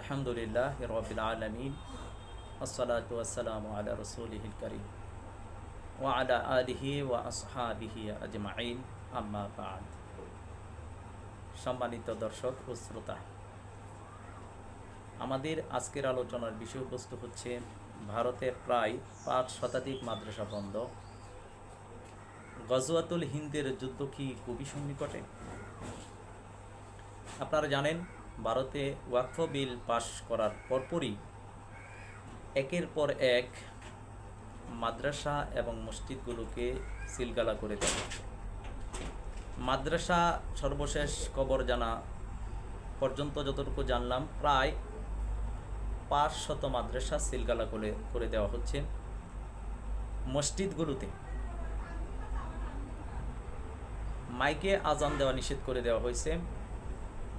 আলহামদুলিল্লাহ রবিল আলমিন আসসালাতু ওয়াসসালামু আলা রাসূলিহিল কারীম ওয়া আলা আলিহি ওয়া আসহাবিহি আজমাইন আম্মা বা'দ। সম্মানিত দর্শক ও শ্রোতা, আমাদের আজকের আলোচনার বিষয়বস্তু হচ্ছে ভারতের প্রায় 5 শতাধিক মাদ্রাসা বন্ধ। গজওয়াতুল হিন্দের যুদ্ধ কি খুবই সন্নিকটে? আপনারা জানেন, ভারতে ওয়াকফ বিল পাশ করার পরপরই একের পর এক মাদ্রাসা এবং মসজিদগুলোকে সিলগালা করে দেওয়া হচ্ছে। মাদ্রাসা সর্বশেষ খবর জানা পর্যন্ত যতটুকু জানলাম, প্রায় 500 মাদ্রাসা সিলগালা করে দেওয়া হচ্ছে। মসজিদগুলোতে মাইকে আজান দেওয়া নিষেধ করে দেওয়া হয়েছে।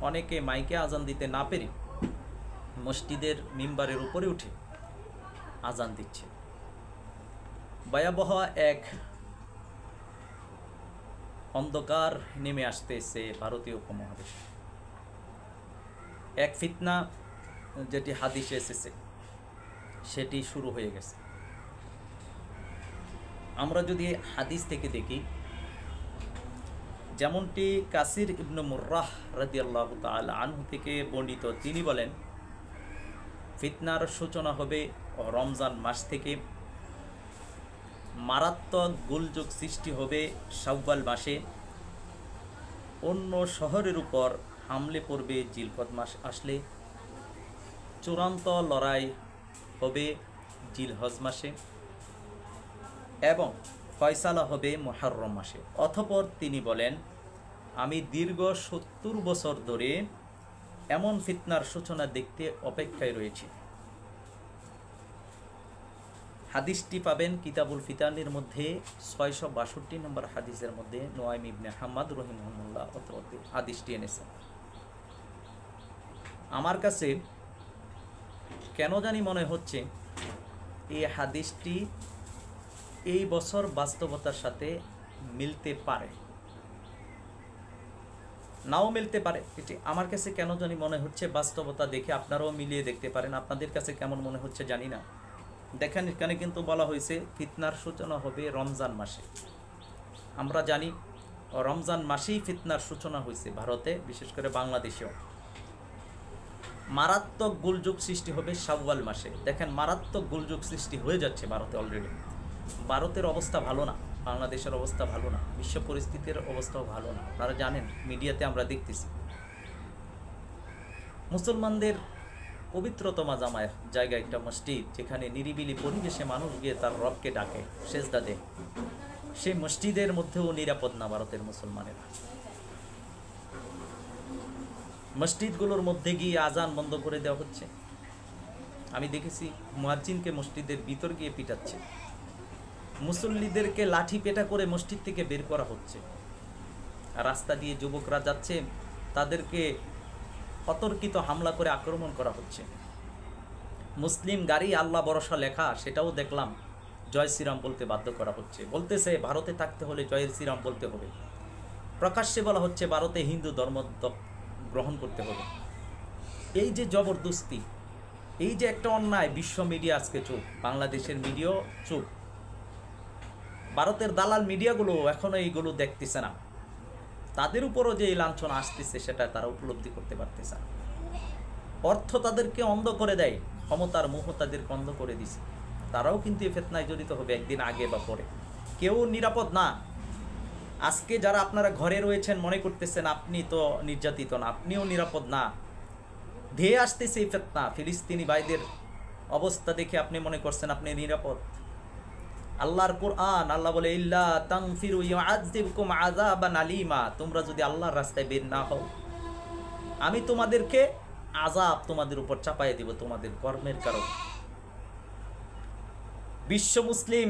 অনেকে মাইকে আজান দিতে না পেরে মসজিদের মিম্বারের উপরে উঠে আজান দিচ্ছে। ভয়াবহ এক অন্ধকার নেমে আসতেছে ভারতীয় উপমহাদেশে। এক ফিতনা যেটি হাদিসে এসেছে সেটি শুরু হয়ে গেছে। আমরা যদি হাদিস থেকে দেখি, যেমনটি কাসির ইবনে মুররাহ রাদিয়াল্লাহু তাআলা আনহু থেকে বর্ণিত, তিনি বলেন, ফিতনার সূচনা হবে রমজান মাস থেকে। মারাত্মক গোলযোগ সৃষ্টি হবে শাওয়াল মাসে। অন্য শহরের উপর হামলে পড়বে জিলকদ মাস আসলে। চূড়ান্ত লড়াই হবে জিলহজ মাসে এবং ফয়সালা হবে মুহররম মাসে। অতঃপর তিনি বলেন, আমি দীর্ঘ 70 বছর ধরে এমন ফিতনার সূচনা দেখতে অপেক্ষায় রয়েছি। হাদিসটি পাবেন কিতাবুল ফিতানের মধ্যে 662 নম্বর হাদিসের মধ্যে। নুআইম ইবনে হাম্মাদ রাহিমাহুল্লাহ হাদিসটি এনেছেন। আমার কাছে কেন জানি মনে হচ্ছে এই হাদিসটি এই বছর বাস্তবতার সাথে মিলতে পারে, নাও মিলতে পারে। এটি আমার কাছে কেন জানি মনে হচ্ছে। বাস্তবতা দেখে আপনারাও মিলিয়ে দেখতে পারেন, আপনাদের কাছে কেমন মনে হচ্ছে জানি না। দেখেন, এখানে কিন্তু বলা হয়েছে ফিতনার সূচনা হবে রমজান মাসে। আমরা জানি রমজান মাসেই ফিতনার সূচনা হয়েছে ভারতে, বিশেষ করে বাংলাদেশেও। মারাত্মক গোলযোগ সৃষ্টি হবে শাওয়াল মাসে। দেখেন, মারাত্মক গোলযোগ সৃষ্টি হয়ে যাচ্ছে ভারতে অলরেডি। ভারতের অবস্থা ভালো না, বাংলাদেশের অবস্থা ভালো না, বিশ্ব পরিস্থিতির অবস্থাও ভালো না। আপনারা জানেন, মিডিয়াতে আমরা দেখতেছি মুসলমানদের পবিত্রতম জায়গা একটা মসজিদ, যেখানে নিরিবিলি পরিবেশে মানুষ গিয়ে তার রবকে ডাকে, সেজদা দেয়। সেই মসজিদের মধ্যেও নিরাপদ না ভারতের মুসলমানেরা। মসজিদগুলোর মধ্যে গিয়ে আজান বন্ধ করে দেওয়া হচ্ছে। আমি দেখেছি মুয়াজ্জিনকে মসজিদের ভিতর গিয়ে পিটাচ্ছে। মুসল্লিদেরকে লাঠি পেটা করে মসজিদ থেকে বের করা হচ্ছে। রাস্তা দিয়ে যুবকরা যাচ্ছে, তাদেরকে অতর্কিত হামলা করে আক্রমণ করা হচ্ছে। মুসলিম গাড়ি আল্লাহ ভরসা লেখা, সেটাও দেখলাম জয় শ্রীরাম বলতে বাধ্য করা হচ্ছে। বলতেছে ভারতে থাকতে হলে জয় শ্রীরাম বলতে হবে। প্রকাশ্যে বলা হচ্ছে ভারতে হিন্দু ধর্ম গ্রহণ করতে হবে। এই যে জবরদস্তি, এই যে একটা অন্যায়, বিশ্ব মিডিয়া আজকে চুপ, বাংলাদেশের মিডিয়াও চুপ। ভারতের দালাল মিডিয়াগুলো এখনো এইগুলো দেখতেছে না। তাদের উপরও যে এই লাঞ্ছনা আসতেছে সেটা তারা উপলব্ধি করতে পারতেছে না। অর্থ তাদেরকে অন্ধ করে দেয়, ক্ষমতার মোহ তাদেরকে অন্ধ করে দিছে। তারাও কিন্তু এই ফিতনায় জড়িত হবে একদিন, আগে বা পরে। কেউ নিরাপদ না। আজকে যারা আপনারা ঘরে রয়েছেন মনে করতেছেন আপনি তো নির্যাতিত না, আপনিও নিরাপদ না। ধেয়ে আসতেছে এই ফিতনা। ফিলিস্তিনি ভাইদের অবস্থা দেখে আপনি মনে করছেন আপনি নিরাপদ। আল্লাহর কোরআন, আল্লাহ বলে, ইল্লা তানফিরু ইউআযযিবকুম আযাবান আলীমা, তোমরা যদি আল্লাহর রাস্তায় বের না হও, আমি তোমাদেরকে আযাব তোমাদের উপর চাপাইয়ে দিব তোমাদের কর্মের কারণে। বিশ্ব মুসলিম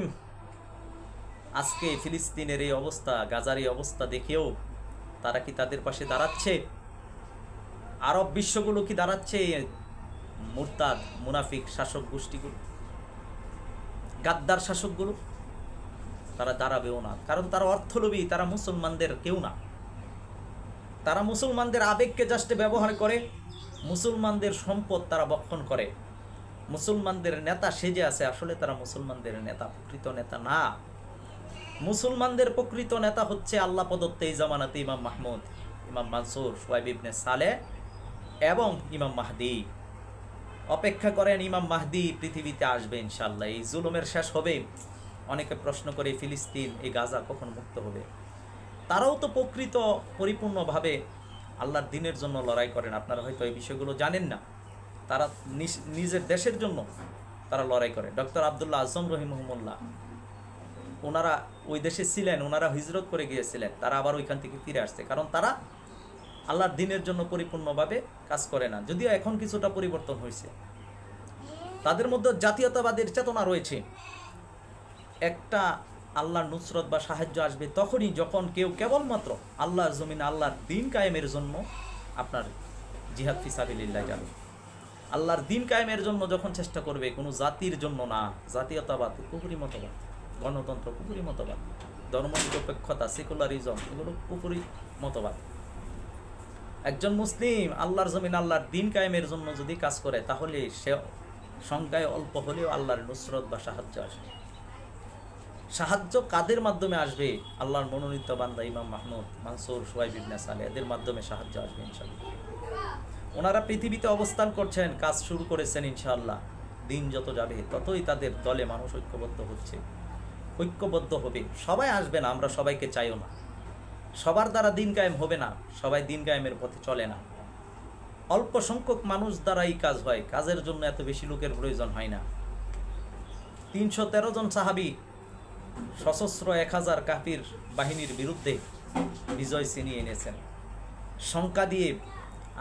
আজকে ফিলিস্তিনের এই অবস্থা, গাজার এই অবস্থা দেখেও তারা কি তাদের পাশে দাঁড়াচ্ছে? আরব বিশ্বগুলো কি দাঁড়াচ্ছে? মুরতাদ মুনাফিক শাসক গোষ্ঠীগুলো, গাদ্দার শাসকগুলো, তারা দাঁড়াবেও না। কারণ তারা অর্থলোভী, তারা মুসলমানদের কেউ না। তারা মুসলমানদের আবেগকে জাস্ট ব্যবহার করে মুসলমানদের সম্পদ তারা বক্ষণ করে, মুসলমানদের নেতা সেজে আছে, আসলে তারা মুসলমানদের নেতা, প্রকৃত নেতা না। মুসলমানদের প্রকৃত নেতা হচ্ছে আল্লাহ প্রদত্ত এই জামানাতে ইমাম মাহমুদ, ইমাম মানসুর, শুআইব ইবনে সালেহ এবং ইমাম মাহদি। অপেক্ষা করেন, ইমাম মাহদি পৃথিবীতে আসবে ইনশাআল্লাহ। এই জুলুমের শেষ হবে। অনেকে প্রশ্ন করে ফিলিস্তিন, এই গাজা কখন মুক্ত হবে? তারাও তো প্রকৃত পরিপূর্ণভাবে আল্লাহর দ্বীনের জন্য লড়াই করেন। আপনারা হয়তো এই বিষয়গুলো জানেন না। তারা নিজের দেশের জন্য তারা লড়াই করে। ডক্টর আব্দুল্লাহ আজম রহিমহুল্লাহ, ওনারা ওই দেশে ছিলেন, ওনারা হিজরত করে গিয়েছিলেন, তারা আবার ওইখান থেকে ফিরে আসছে, কারণ তারা আল্লাহর দ্বীনের জন্য পরিপূর্ণভাবে কাজ করে না। যদিও এখন কিছুটা পরিবর্তন হয়েছে, তাদের মধ্যে জাতীয়তাবাদের চেতনা রয়েছে। একটা আল্লাহর নুসরত বা সাহায্য আসবে তখনই যখন কেউ কেবলমাত্র আল্লাহর জমিন আল্লাহর দ্বীন কায়েমের জন্য আপনার জিহাদ ফি সাবিলিল্লাহ যাবে। আল্লাহর দ্বীন কায়েমের জন্য যখন চেষ্টা করবে, কোনো জাতির জন্য না। জাতীয়তাবাদ কুফরি মতবাদ, গণতন্ত্র কুফরি মতবাদ, ধর্মনিরপেক্ষতা, সেকুলারিজম, এগুলো কুফরি মতবাদ। একজন মুসলিম আল্লাহর জমিন আল্লাহর দ্বীন কায়েমের জন্য যদি কাজ করে, তাহলে সে সংখ্যায় অল্প হলেও আল্লাহর নুসরত বা সাহায্য আসবে। সাহায্য কাদের মাধ্যমে আসবে? আল্লাহর মনোনীত বান্দা ইমাম মাহমুদ, মানসুর, শুআইব ইবনে সালেহ, এদের মাধ্যমে সাহায্য আসবে ইনশাআল্লাহ। ওনারা পৃথিবীতে অবস্থান করছেন, কাজ শুরু করেছেন ইনশাআল্লাহ। দিন যত যাবে ততই তাদের দলে মানুষ ঐক্যবদ্ধ হচ্ছে, ঐক্যবদ্ধ হবে। সবাই আসবে না, আমরা সবাইকে চাইও না। সবার দ্বারা দিন কায়েম হবে না, সবাই দিন কায়েমের পথে চলে না। অল্প সংখ্যক মানুষ দ্বারা এই কাজ হয়, কাজের জন্য এত বেশি লোকের প্রয়োজন হয় না। 313 জন সাহাবী সশস্ত্র 1000 কাফির বাহিনীর বিরুদ্ধে বিজয় ছিনিয়ে এনেছেন। সংখ্যা দিয়ে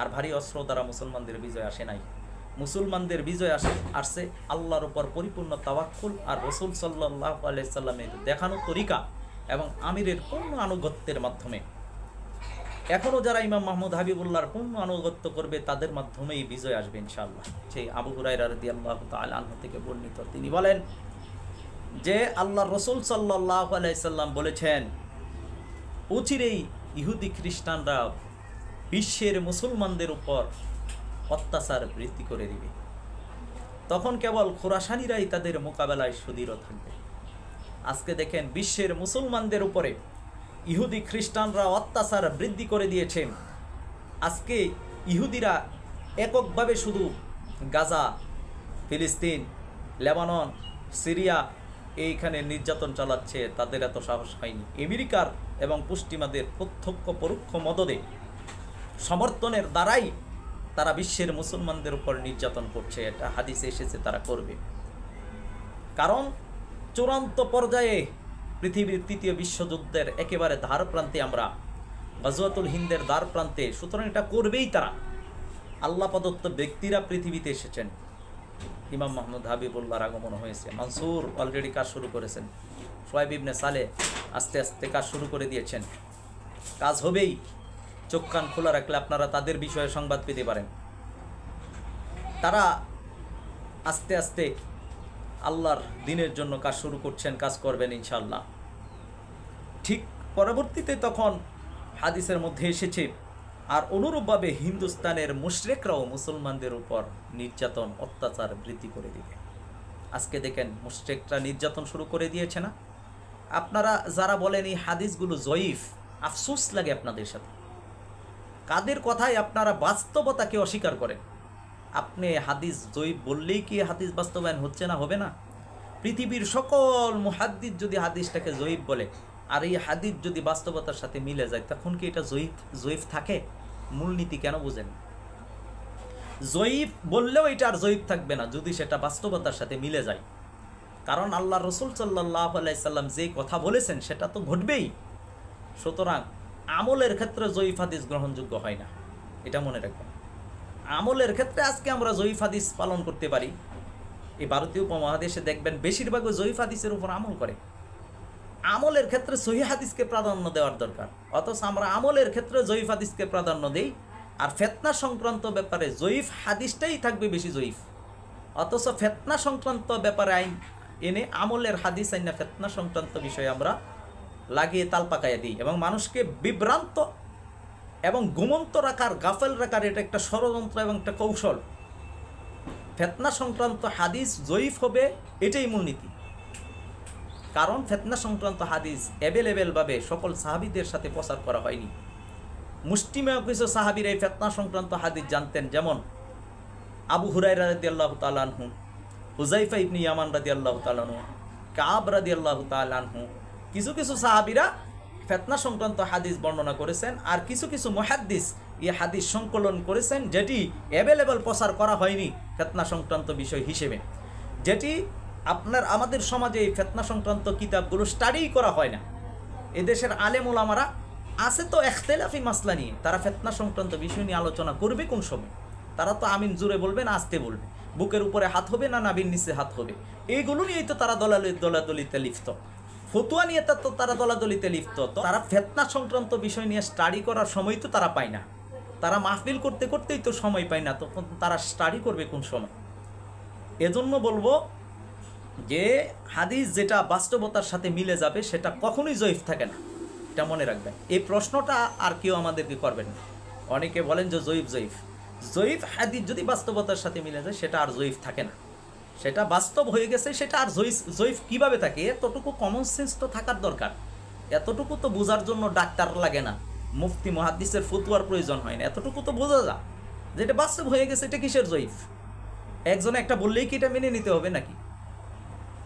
আর ভারী অস্ত্র দ্বারা মুসলমানদের বিজয় আসে নাই। মুসলমানদের বিজয় আসছে আল্লাহর উপর পরিপূর্ণ তাওয়াক্কুল আর রাসূল সাল্লাল্লাহু আলাইহি সাল্লামের দেখানো তরিকা এবং আমিরের পূর্ণ আনুগত্যের মাধ্যমে। এখনও যারা ইমাম মাহমুদ হাবিবুল্লাহর পূর্ণ আনুগত্য করবে, তাদের মাধ্যমেই বিজয় আসবে ইনশাআল্লাহ। সেই আবু হুরায়রা রাদিয়াল্লাহু তাআলা আনহু থেকে বর্ণিত, তিনি বলেন যে আল্লাহর রাসূল সাল্লাল্লাহু আলাইহি সাল্লাম বলেছেন, অচিরেই ইহুদি খ্রিস্টানরা বিশ্বের মুসলমানদের উপর অত্যাচার বৃদ্ধি করে দিবে। তখন কেবল খোরাসানিরাই তাদের মোকাবেলায় সুদৃঢ় থাকবে। আজকে দেখেন, বিশ্বের মুসলমানদের উপরে ইহুদি খ্রিস্টানরা অত্যাচার বৃদ্ধি করে দিয়েছে। আজকে ইহুদিরা এককভাবে শুধু গাজা, ফিলিস্তিন, লেবানন, সিরিয়া এইখানে নির্যাতন চালাচ্ছে, তাদের এত সাহস হয়নি। আমেরিকার এবং পশ্চিমাদের প্রত্যক্ষ পরোক্ষ মদদে, সমর্থনের দ্বারাই তারা বিশ্বের মুসলমানদের উপর নির্যাতন করছে। এটা হাদিসে এসেছে, তারা করবে। কারণ চূড়ান্ত পর্যায়ে পৃথিবীর 3য় বিশ্বযুদ্ধের একেবারে ধার প্রান্তে আমরা, গাজওয়াতুল হিন্দের দ্বার প্রান্তে, সুতরাং এটা করবেই তারা। আল্লাহ প্রদত্ত ব্যক্তিরা পৃথিবীতে এসেছেন। ইমাম মাহমুদ হাবিবুল্লাহর আগমন হয়েছে, মানসুর অলরেডি কাজ শুরু করেছেন, শুআইব ইবনে সালেহ আস্তে আস্তে কাজ শুরু করে দিয়েছেন। কাজ হবেই। চোখ কান খোলা রাখলে আপনারা তাদের বিষয়ে সংবাদ পেতে পারেন। তারা আস্তে আস্তে আল্লাহর দ্বীনের জন্য কাজ শুরু করছেন, কাজ করবেন ইনশাআল্লাহ। ঠিক পরবর্তীতে তখন হাদিসের মধ্যে এসেছে, আর অনুরূপভাবে হিন্দুস্তানের মুশরিকরাও মুসলমানদের উপর নির্যাতন অত্যাচার বৃদ্ধি করে দিবে। আজকে দেখেন, মুশরিকরা নির্যাতন শুরু করে দিয়েছে না? আপনারা যারা বলেন এই হাদিসগুলো জয়ীফ, আফসোস লাগে আপনাদের সাথে। কাদের কথায় আপনারা বাস্তবতাকে অস্বীকার করেন? আপনি হাদিস জয়ীফ বললেই কি হাদিস বাস্তবায়ন হচ্ছে না? হবে না? পৃথিবীর সকল মুহাদ্দিস যদি হাদিসটাকে জয়ীফ বলে, আর এই হাদিস যদি বাস্তবতার সাথে মিলে যায়, তখন কি এটা জয়ীফ থাকে? মূলনীতি কেন বুঝেন? জয়ীফ বললেও এটা আর জয়ীফ থাকবে না যদি সেটা বাস্তবতার সাথে মিলে যায়। কারণ আল্লাহ রাসূল সাল্লাল্লাহু আলাইহি সাল্লাম যে কথা বলেছেন সেটা তো ঘটবেই। সুতরাং আমলের ক্ষেত্রে জয়ীফ হাদিস গ্রহণযোগ্য হয় না, এটা মনে রাখবেন। আমলের ক্ষেত্রে আজকে আমরা জয়ীফ হাদিস পালন করতে পারি। এই ভারতীয় উপমহাদেশে দেখবেন বেশিরভাগই জয়ীফ হাদিসের উপর আমল করে। আমলের ক্ষেত্রে সহিহ হাদিসকে প্রাধান্য দেওয়ার দরকার, অথচ আমরা আমলের ক্ষেত্রে জয়ীফ হাদিসকে প্রাধান্য দেই। আর ফিতনা সংক্রান্ত ব্যাপারে জয়ীফ হাদিসটাই থাকবে বেশি জয়ীফ, অথচ ফিতনা সংক্রান্ত ব্যাপারে আইন এনে আমলের হাদিস আইনা ফিতনা সংক্রান্ত বিষয়ে আমরা লাগিয়ে তাল পাকাইয়া দিই এবং মানুষকে বিভ্রান্ত এবং ঘুমন্ত রাখার, গাফেল রাখার এটা একটা ষড়যন্ত্র এবং একটা কৌশল। ফিতনা সংক্রান্ত হাদিস জয়ীফ হবে, এটাই মূলনীতি। কারণ ফিতনা সংক্রান্ত হাদিস অ্যাভেলেবেলভাবে সকল সাহাবীদের সাথে প্রচার করা হয়নি। মুষ্টিমেয় কিছু সাহাবীর এই ফিতনা সংক্রান্ত হাদিস জানতেন, যেমন আবু হুরায়রা রাদিয়াল্লাহু তাআলা আনহু, হুযায়ফা ইবনে ইয়ামান রাদিয়াল্লাহু তাআলা আনহু, কাব রাদিয়াল্লাহু তাআলা আনহু। কিছু কিছু সাহাবীরা ফিতনা সংক্রান্ত হাদিস বর্ণনা করেছেন, আর কিছু কিছু মুহাদ্দিস এই হাদিস সংকলন করেছেন যেটি অ্যাভেলেবল প্রচার করা হয়নি ফিতনা সংক্রান্ত বিষয় হিসেবে, যেটি আমাদের সমাজে এই ফিতনা সংক্রান্ত কিতাবগুলো স্টাডি করা হয় না। এদেশের আলেম ওলামারা আছে তো ইখতিলাফি মাসলা নিয়ে, তারা ফিতনা সংক্রান্ত বিষয় নিয়ে আলোচনা করবে কোন সময়? তারা তো আমিন জুড়ে বলবে না আস্তে বলবে, বুকের উপরে হাত হবে না নাভির নিচে হাত হবে, এইগুলো নিয়েই তো তারা দলাদলিতে লিপ্ত। ফতুয়া নিয়ে তো তারা দলাদলিতে লিপ্ত। তো তারা ফিতনা সংক্রান্ত বিষয় নিয়ে স্টাডি করার সময় তো তারা পায় না, তারা মাহফিল করতে করতেই তো সময় পায় না, তখন তারা স্টাডি করবে কোন সময়? এজন্য বলবো যে হাদিস যেটা বাস্তবতার সাথে মিলে যাবে সেটা কখনোই জয়ীফ থাকে না, এটা মনে রাখবেন। এই প্রশ্নটা আর কেউ আমাদেরকে করবেন না। অনেকে বলেন যে জয়ীফ হাদিস যদি বাস্তবতার সাথে মিলে যায় সেটা আর জয়ীফ থাকে না, সেটা বাস্তব হয়ে গেছে, সেটা আর জয়ীফ কিভাবে থাকে? এতটুকু কমন সেন্স তো থাকার দরকার, এতটুকু তো বোঝার জন্য ডাক্তার লাগে না, মুফতি মুহাদ্দিসের ফতোয়ার প্রয়োজন হয় না, এতটুকু তো বোঝা যায় যে এটা বাস্তব হয়ে গেছে, এটা কিসের জয়ীফ? একজনে একটা বললেই কি এটা মেনে নিতে হবে নাকি?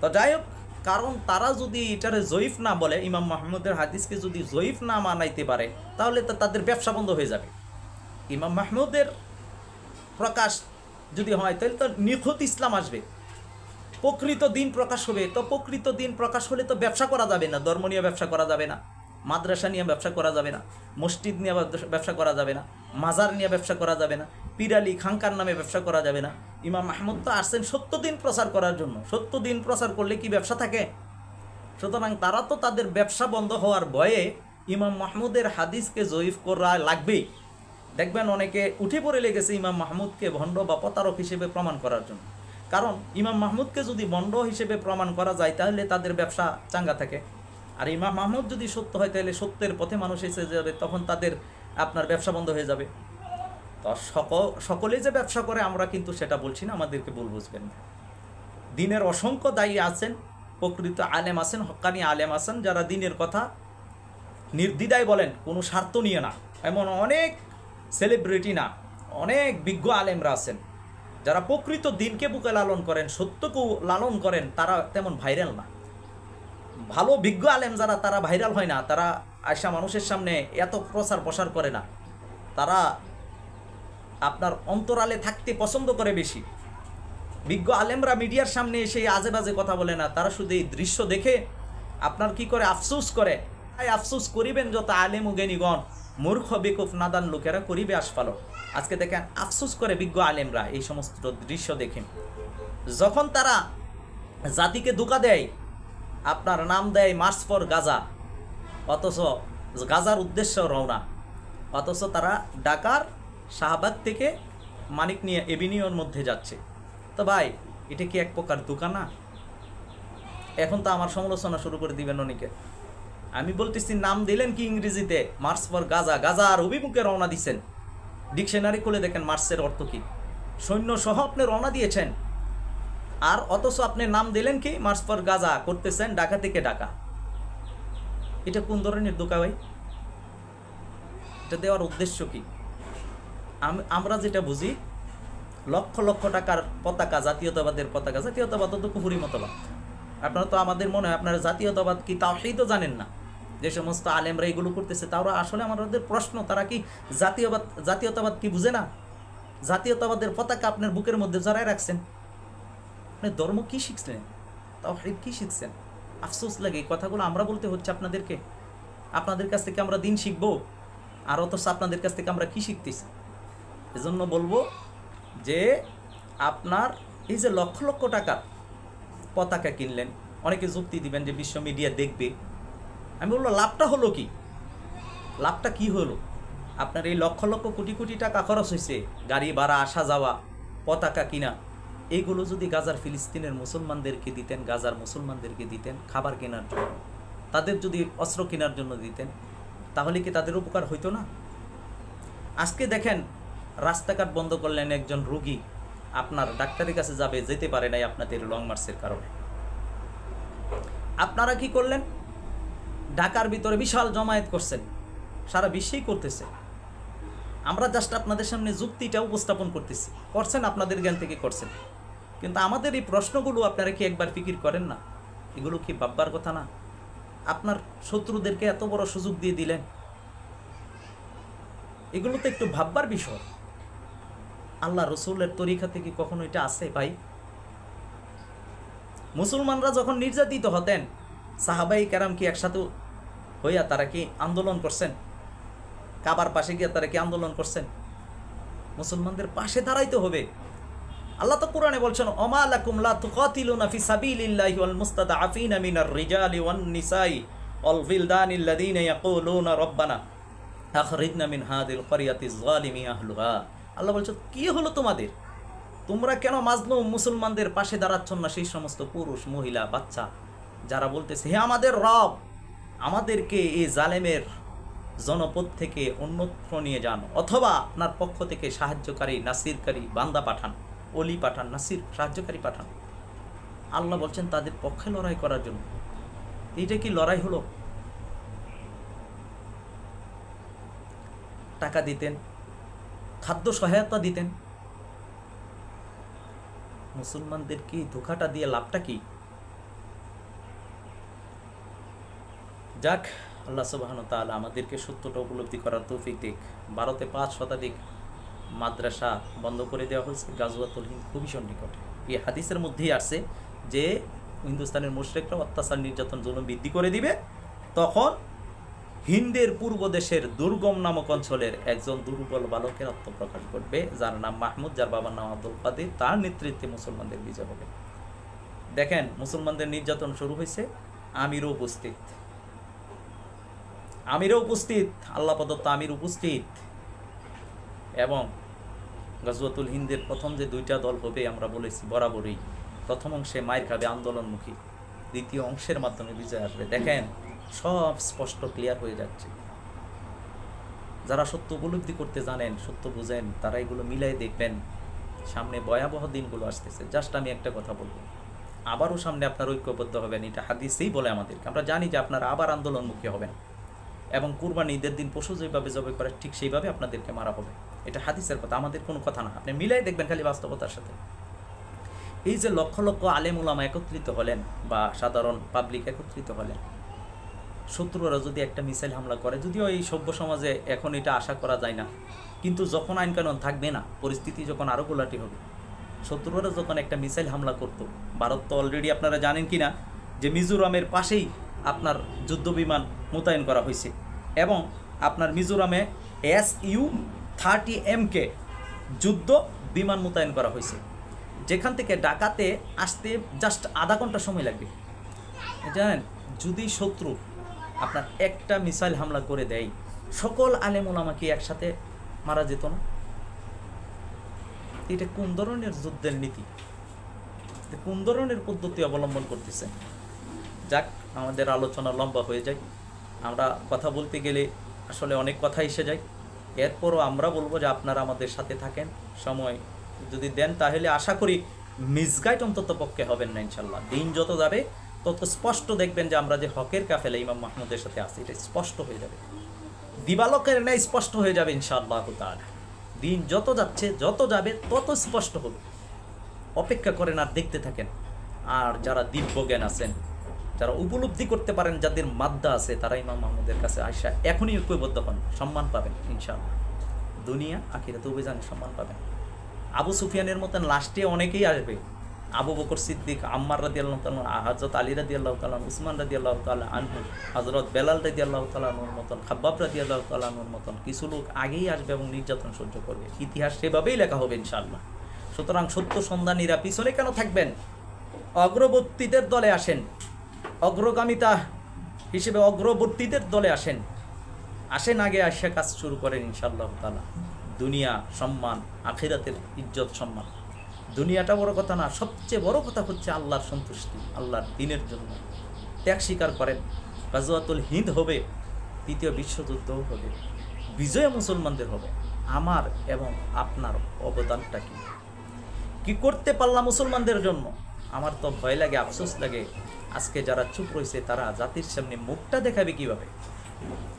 তো যাই হোক, কারণ তারা যদি এটারে জয়ীফ না বলে, ইমাম মাহমুদের হাদিসকে যদি জয়ীফ না মানাইতে পারে, তাহলে তো তাদের ব্যবসা বন্ধ হয়ে যাবে। ইমাম মাহমুদের প্রকাশ যদি হয় তাহলে তো নিখুঁত ইসলাম আসবে, প্রকৃত দিন প্রকাশ হবে। তো প্রকৃত দিন প্রকাশ হলে তো ব্যবসা করা যাবে না, ধর্ম নিয়ে ব্যবসা করা যাবে না, মাদ্রাসা নিয়ে ব্যবসা করা যাবে না, মসজিদ নিয়ে ব্যবসা করা যাবে না, মাজার নিয়ে ব্যবসা করা যাবে না, পিরালি খানকার নামে ব্যবসা করা যাবে না। ইমাম মাহমুদ তো আসছেন 70 দিন প্রচার করার জন্য, 70 দিন প্রচার করলে কি ব্যবসা থাকে? সুতরাং তারা তো তাদের ব্যবসা বন্ধ হওয়ার ভয়ে ইমাম মাহমুদের হাদিসকে জয়ীফ করা লাগবেই। দেখবেন অনেকে উঠে পড়ে লেগেছে ইমাম মাহমুদকে ভণ্ড বা প্রতারক হিসেবে প্রমাণ করার জন্য। কারণ ইমাম মাহমুদকে যদি ভণ্ড হিসেবে প্রমাণ করা যায় তাহলে তাদের ব্যবসা চাঙ্গা থাকে, আর ইমাম মাহমুদ যদি সত্য হয় তাহলে সত্যের পথে মানুষ এসে যাবে, তখন তাদের আপনার ব্যবসা বন্ধ হয়ে যাবে। তো সকলে যে ব্যবসা করে আমরা কিন্তু সেটা বলছি না, আমাদেরকে ভুল বুঝবেন না। দিনের অসংখ্য দায়ী আছেন, প্রকৃত আলেম আছেন, হক্কানি আলেম আছেন, যারা দিনের কথা নির্দ্বিধায় বলেন, কোনো স্বার্থ নিয়ে না। এমন অনেক সেলিব্রিটি না, অনেক বিজ্ঞ আলেমরা আছেন যারা প্রকৃত দিনকে বুকে লালন করেন, সত্যকেও লালন করেন, তারা তেমন ভাইরাল না। ভালো বিজ্ঞ আলেম যারা, তারা ভাইরাল হয় না, তারা আয়সা মানুষের সামনে এত প্রসার করে না, তারা আপনার অন্তরালে থাকতে পছন্দ করে বেশি। বিজ্ঞ আলেমরা মিডিয়ার সামনে এসে আজে বাজে কথা বলে না, তারা শুধু এই দৃশ্য দেখে আপনার কি করে আফসোস করে। তাই আফসোস করিবেন যত আলেম ও জ্ঞানীগণ, মূর্খ বেকুফ নাদান লোকেরা করিবে আস্ফালন। আজকে দেখেন আফসোস করে বিজ্ঞ আলেমরা এই সমস্ত দৃশ্য দেখেন, যখন তারা জাতিকে ধোঁকা দেয়, আপনার নাম দেয় মার্চ ফর গাজা, অথচ গাজার উদ্দেশ্য রওনা, অথচ তারা ঢাকার শাহবাগ থেকে মানিক নিয়ে এভিনিউর মধ্যে যাচ্ছে। তো ভাই, এটা কি এক প্রকার ধোঁকা না? এখন তো আমার সমালোচনা শুরু করে দিবেন অনেকে। আমি বলতেছি, নাম দিলেন কি ইংরেজিতে? মার্চ ফর গাজা, গাজার অভিমুখে রওনা দিচ্ছেন। ডিকশনারি খুলে দেখেন মার্চের অর্থ কি, সৈন্য সহ আপনি রওনা দিয়েছেন, আর অথচ আপনি নাম দিলেন কি মার্চ ফর গাজা, করতেছেন ঢাকা থেকে ঢাকা। এটা কোন ধরনের ধোঁকা ভাই? এটা দেওয়ার উদ্দেশ্য কি? আমরা যেটা বুঝি, লক্ষ লক্ষ টাকার পতাকা, জাতীয়তাবাদের পতাকা, জাতীয়তাবাদ তো কুফুরি মতবাদ। আপনারা তো, আমাদের মনে হয় আপনারা জাতীয়তাবাদ কি তাওহীদও জানেন না। যে সমস্ত আলেমরা এগুলো করতেছে, তারা আসলে আমাদের প্রশ্ন, তারা কি জাতীয়তাবাদ কি বুঝে না? জাতীয়তাবাদের পতাকা আপনার বুকের মধ্যে জড়ায় রাখছেন, আপনি ধর্ম কি শিখছেন, তাওহীদ কি শিখছেন? আফসোস লাগে এই কথাগুলো আমরা বলতে হচ্ছে আপনাদেরকে। আপনাদের কাছ থেকে আমরা দিন শিখবো, আর অথচ আপনাদের কাছ থেকে আমরা কি শিখতেছি? এজন্য বলবো যে আপনার এই যে লক্ষ লক্ষ টাকার পতাকা কিনলেন, অনেকে যুক্তি দিবেন যে বিশ্ব মিডিয়া দেখবে। আমি বলবো লাভটা হলো কি? লাভটা কি হলো? আপনার এই লক্ষ লক্ষ কোটি কোটি টাকা খরচ হয়েছে, গাড়ি ভাড়া, আসা যাওয়া, পতাকা কিনা, এইগুলো যদি গাজার ফিলিস্তিনের মুসলমানদেরকে দিতেন, গাজার মুসলমানদেরকে দিতেন খাবার কেনার জন্য, তাদের যদি অস্ত্র কেনার জন্য দিতেন, তাহলে কি তাদের উপকার হইতো না? আজকে দেখেন রাস্তাঘাট বন্ধ করলেন, একজন রোগী আপনার ডাক্তারের কাছে যাবে, যেতে পারে নাই আপনাদের লং মার্চের কারণে। আপনারা কি করলেন? ঢাকার ভিতরে বিশাল জমায়েত করছেন, সারা বিশ্বেই করতেছে। আমরা জাস্ট আপনাদের সামনে যুক্তিটা উপস্থাপন করতেছি, করছেন আপনাদের জ্ঞান থেকে করছেন, কিন্তু আমাদের এই প্রশ্নগুলো আপনারা কি একবার ফিকির করেন না? এগুলো কি ভাববার কথা না? আপনার শত্রুদেরকে এত বড় সুযোগ দিয়ে দিলেন, এগুলো তো একটু ভাববার বিষয়। আল্লাহ রসুলের তরিকা থেকে কখনো এটা আছে ভাই? মুসলমানরা যখন নির্যাতিত হতেন, সাহাবাই কেরাম কি একসাথে হইয়া তারা কি আন্দোলন করছেন? কাবার পাশে গিয়ে তারা কি আন্দোলন করছেন? মুসলমানদের পাশে দাঁড়াইতে হবে। আল্লাহ তো কোরআনে বলছেন, ওমা লাকুম লা তুকাতিলুনা ফি সাবিলিল্লাহি ওয়াল মুস্তাদআফিনা মিনার রিজালি ওয়ান নিসাই ওয়াল বিলদানিল্লাযিনা ইয়াকুলুনা রব্বানা আখরিজনা মিন হাযিল ক্বরিয়াতিজ যালিমি আহলুহা। আল্লাহ বলছেন, কি হলো তোমাদের? তোমরা কেন মাজলুম মুসলমানদের পাশে দাঁড়াচ্ছ না? সেই সমস্ত পুরুষ, মহিলা, বাচ্চা যারা বলতেছে, হে আমাদের রব, আমাদেরকে এই জালেমের জনপদ থেকে অন্যত্র নিয়ে যান, অথবা আপনার পক্ষ থেকে সাহায্যকারী, নাসিরকারী বান্দা পাঠান, অলি পাঠান, নাসির সাহায্যকারী পাঠান। আল্লাহ বলছেন তাদের পক্ষে লড়াই করার জন্য। এইটা কি লড়াই হলো? টাকা দিতেন, খাদ্য সহায়তা দিতেন, মুসলমানদের কি ধোঁকাটা দিয়ে লাভটা কি? যাক, আল্লাহ সুবহানাহু ওয়া তাআলা আমাদেরকে সত্যটা উপলব্ধি করার তৌফিক দিক। ভারতে 5 শতাধিক মাদ্রাসা বন্ধ করে দেওয়া হয়েছে গাজওয়াতুল হিন্দ খুবই সন্নিকটে। এই হাদিসের মধ্যেই আছে যে হিন্দুস্তানের মুশরিকরা অত্যাচার, নির্যাতন, জুলুম বৃদ্ধি করে দিবে, তখন হিন্দের পূর্ব দেশের দুর্গম নামক অঞ্চলের একজন দুর্বল বালকের আত্মপ্রকাশ ঘটবে, যার নাম মাহমুদ, যার বাবার নাম আব্দুল কাদির। তার নেতৃত্বে মুসলমানদের বিজয় হবে। দেখেন, মুসলমানদের নির্যাতন শুরু হয়েছে, আমিরও উপস্থিত, আল্লাহ প্রদত্ত আমির উপস্থিত। এবং গাজওয়াতুল হিন্দের প্রথম যে 2টা দল হবে, আমরা বলেছি বরাবরই, প্রথম অংশে মায়ের খাবে, আন্দোলনমুখী, দ্বিতীয় অংশের মাধ্যমে বিজয় আসবে। দেখেন, সব স্পষ্ট ক্লিয়ার হয়ে যাচ্ছে। যারা সত্য উপলব্ধি করতে জানেন, সত্য বুঝেন, তারা এগুলো মিলাই দেখবেন। সামনে ভয়াবহ দিনগুলো আসতেছে। জাস্ট আমি একটা কথা বলবো, আবারও সামনে আপনার ঐক্যবদ্ধ হবেন, এটা হাদিসেই বলে আমাদেরকে। আমরা জানি যে আপনারা আবার আন্দোলনমুখী হবেন, এবং কুরবানি ঈদের দিন পশু যেভাবে জবাই করে ঠিক সেইভাবে আপনাদেরকে মারা হবে। এটা হাদিসের কথা, আমাদের কোনো কথা না। আপনি মিলাই দেখবেন খালি বাস্তবতার সাথে। এই যে লক্ষ লক্ষ আলেম উলামা একত্রিত হলেন, বা সাধারণ পাবলিক একত্রিত হলেন, শত্রুরা যদি একটা মিসাইল হামলা করে, যদিও এই সভ্য সমাজে এখন এটা আশা করা যায় না, কিন্তু যখন আইন কানুন থাকবে না, পরিস্থিতি যখন আরও গোলাটি হবে, শত্রুরা যখন একটা মিসাইল হামলা করত, ভারত তো অলরেডি আপনারা জানেন কি না যে মিজোরামের পাশেই আপনার যুদ্ধ বিমান মোতায়েন করা হয়েছে, এবং আপনার মিজোরামে SU-30MK যুদ্ধ বিমান মোতায়েন করা হয়েছে, যেখান থেকে ঢাকাতে আসতে জাস্ট আধা ঘন্টা সময় লাগবে। জানেন, যদি শত্রু আপনার একটা মিসাইল হামলা করে দেয়, সকল আলেম ওলামাকে একসাথে মারা যেত না? এটা কোন ধরনের যুদ্ধের নীতি, কোন ধরনের পদ্ধতি অবলম্বন করতেছে? যাক, আমাদের আলোচনা লম্বা হয়ে যায়, আমরা কথা বলতে গেলে আসলে অনেক কথা এসে যায়। এরপরও আমরা বলবো যে আপনারা আমাদের সাথে থাকেন, সময় যদি দেন, তাহলে আশা করি মিসগাইড অন্তত পক্ষে হবেন না ইনশাল্লাহ। দিন যত যাবে তত স্পষ্ট দেখবেন যে আমরা যে হকের কাফেলা ইমাম মাহমুদের সাথে আছি, এটা স্পষ্ট হয়ে যাবে, দিবালোকের ন্যায় স্পষ্ট হয়ে যাবে ইনশাআল্লাহ তাআলা। দিন যত যাচ্ছে, যত যাবে, তত স্পষ্ট হবে। অপেক্ষা করেন আর দেখতে থাকেন। আর যারা দিব্যজ্ঞান আছেন, যারা উপলব্ধি করতে পারেন, যাদের মাদ্দা আছে, তারা ইমাম মাহমুদের কাছে আয়সা এখনই ঐক্যবদ্ধ হন, সম্মান পাবেন ইনশাআল্লাহ। দুনিয়া আখিরাতে অভিযানে সম্মান পাবেন। আবু সুফিয়ানের মতন লাস্টে অনেকেই আসবে, আবু বকর সিদ্দিক, আম্মার রাদিয়াল্লাহু তাআলা, হযরত আলী রাদিয়াল্লাহু তাআলা, উসমান রাদিয়াল্লাহু তাআলা আনহু, হযরত বেলাল রাদিয়াল্লাহু তাআলা আনহুর মতন, খাব্বাব রাদিয়াল্লাহু তাআলা আনহুর মতন কিছু লোক আগেই আসবে এবং নির্যাতন সহ্য করবে। ইতিহাস সেভাবেই লেখা হবে ইনশাআল্লাহ। সুতরাং সত্য সন্ধানীরা পিছনে কেন থাকবেন? অগ্রবর্তীদের দলে আসেন, অগ্রগামিতা হিসেবে অগ্রবর্তীদের দলে আসেন, আগে আসে কাজ শুরু করেন ইনশাআল্লাহ তাআলা। দুনিয়া সম্মান, আখিরাতের ইজ্জত সম্মান। দুনিয়াটা বড় কথা না, সবচেয়ে বড় কথা হচ্ছে আল্লাহর সন্তুষ্টি, আল্লাহর দ্বীনের জন্য ত্যাগ স্বীকার করেন। গাজওয়াতুল হিন্দ হবে, দ্বিতীয় বিশ্বযুদ্ধও হবে, বিজয় মুসলমানদের হবে। আমার এবং আপনার অবদানটা কি, কি করতে পারলাম মুসলমানদের জন্য। আমার তো ভয় লাগে, আফসোস লাগে, আজকে যারা চুপ রয়েছে তারা জাতির সামনে মুখটা দেখাবে কিভাবে,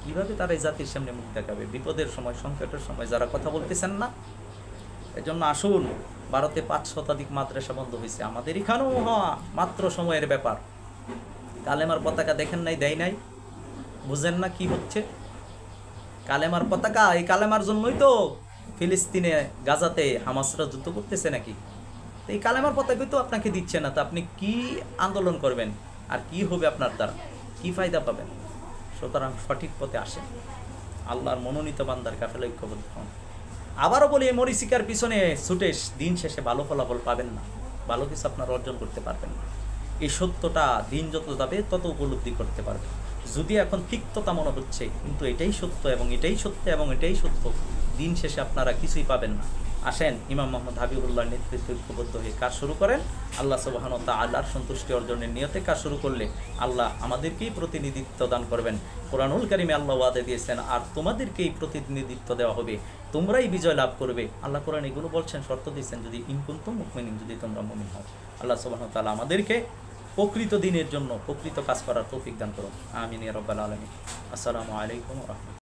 কিভাবে তারা এই জাতির সামনে মুখ দেখাবে বিপদের সময়, সংকটের সময় যারা কথা বলতেছেন না। এজন্য আসুন, ভারতে 5 শতাধিক মাদ্রাসা বন্ধ হয়েছে, আমাদের এখানেও হওয়া মাত্র সময়ের ব্যাপার। কালেমার পতাকা দেখেন নাই, দেয় নাই, বুঝেন না কি হচ্ছে। কালেমার পতাকা, এই কালেমার জন্যই তো ফিলিস্তিনে গাজাতে হামাসরা যুদ্ধ করতেছে নাকি। তো এই কালেমার পতাকাই তো আপনাকে দিচ্ছে না, তো আপনি কি আন্দোলন করবেন, আর কি হবে আপনার দ্বারা, কি ফায়দা পাবেন। সুতরাং সঠিক পথে আসেন, আল্লাহর মনোনীত বান্দার কাফেলায় ঐক্যবদ্ধ হন। আবারও বলি, এই মরিচিকার পিছনে ছুটে দিন শেষে ভালো ফলাফল পাবেন না, ভালো কিছু আপনারা অর্জন করতে পারবেন না। এই সত্যটা দিন যত যাবে তত উপলব্ধি করতে পারবে। যদি এখন তিক্ততা মনে হচ্ছে, কিন্তু এটাই সত্য এবং এটাই সত্য এবং এটাই সত্য, দিন শেষে আপনারা কিছুই পাবেন না। আসেন, ইমাম মোহাম্মদ হাবিবুল্লাহর নেতৃত্বে ঐক্যবদ্ধ হয়ে কাজ শুরু করেন। আল্লাহ সুবহানাহু ওয়া তাআলার সন্তুষ্টি অর্জনের নিয়তে কাজ শুরু করলে আল্লাহ আমাদেরকেই প্রতিনিধিত্ব দান করবেন। কোরআনুল কারিমে আল্লাহ ওয়াদা দিয়েছেন, আর তোমাদেরকেই প্রতিনিধিত্ব দেওয়া হবে, তোমরাই বিজয় লাভ করবে। আল্লাহ কোরআন এগুলো বলছেন, শর্ত দিয়েছেন, যদি ইন কুনতুম মুমিনিন, যদি তোমরা মুমিন হও। আল্লাহ সুবহানাহু ওয়া তাআলা আমাদেরকে প্রকৃত দিনের জন্য প্রকৃত কাজ করার তৌফিক দান করুন। আমিন ইয়া রাব্বাল আলামিন। আসসালামু আলাইকুম ওয়া রাহমাতুল্লাহ।